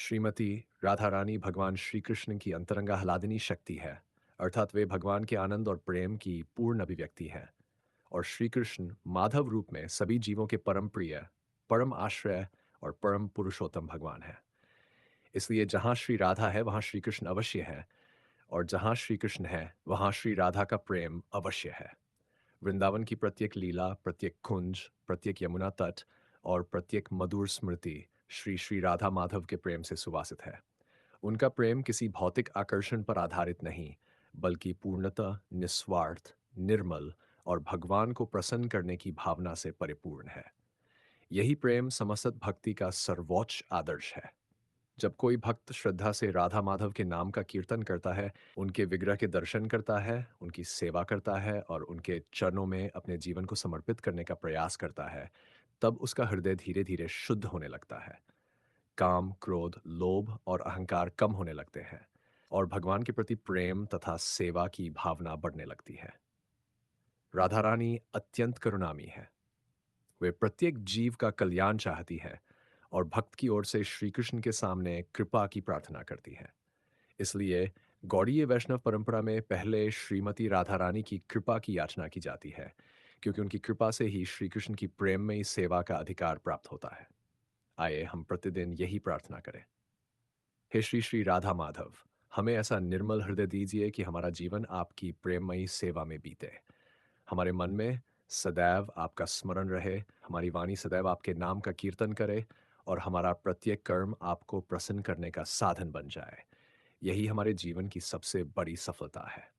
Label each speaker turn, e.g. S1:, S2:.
S1: श्रीमती राधा रानी भगवान श्री कृष्ण की अंतरंगा हलादिनी शक्ति है। अर्थात वे भगवान के आनंद और प्रेम की पूर्ण अभिव्यक्ति है। और श्री कृष्ण माधव रूप में सभी जीवों के परम प्रिय, परम आश्रय और परम पुरुषोत्तम भगवान है। इसलिए जहाँ श्री राधा है वहाँ श्री कृष्ण अवश्य है, और जहाँ श्री कृष्ण है वहाँ श्री राधा का प्रेम अवश्य है। वृंदावन की प्रत्येक लीला, प्रत्येक कुंज, प्रत्येक यमुना तट और प्रत्येक मधुर स्मृति श्री श्री राधा माधव के प्रेम से सुवासित है। उनका प्रेम किसी भौतिक आकर्षण पर आधारित नहीं, बल्कि पूर्णतः निस्वार्थ, निर्मल और भगवान को प्रसन्न करने की भावना से परिपूर्ण है। यही प्रेम समस्त भक्ति का सर्वोच्च आदर्श है। जब कोई भक्त श्रद्धा से राधा माधव के नाम का कीर्तन करता है, उनके विग्रह के दर्शन करता है, उनकी सेवा करता है और उनके चरणों में अपने जीवन को समर्पित करने का प्रयास करता है, तब उसका हृदय धीरे धीरे शुद्ध होने लगता है। काम, क्रोध, लोभ और अहंकार कम होने लगते हैं और भगवान के प्रति प्रेम तथा सेवा की भावना बढ़ने लगती है। राधा रानी अत्यंत करुणामयी है। वे प्रत्येक जीव का कल्याण चाहती है और भक्त की ओर से श्री कृष्ण के सामने कृपा की प्रार्थना करती है। इसलिए गौड़ीय वैष्णव परंपरा में पहले श्रीमती राधा रानी की कृपा की याचना की जाती है, क्योंकि उनकी कृपा से ही श्री कृष्ण की प्रेममयी सेवा का अधिकार प्राप्त होता है। आइए हम प्रतिदिन यही प्रार्थना करें। हे श्री श्री राधा माधव, हमें ऐसा निर्मल हृदय दीजिए कि हमारा जीवन आपकी प्रेममयी सेवा में बीते। हमारे मन में सदैव आपका स्मरण रहे, हमारी वाणी सदैव आपके नाम का कीर्तन करे और हमारा प्रत्येक कर्म आपको प्रसन्न करने का साधन बन जाए। यही हमारे जीवन की सबसे बड़ी सफलता है।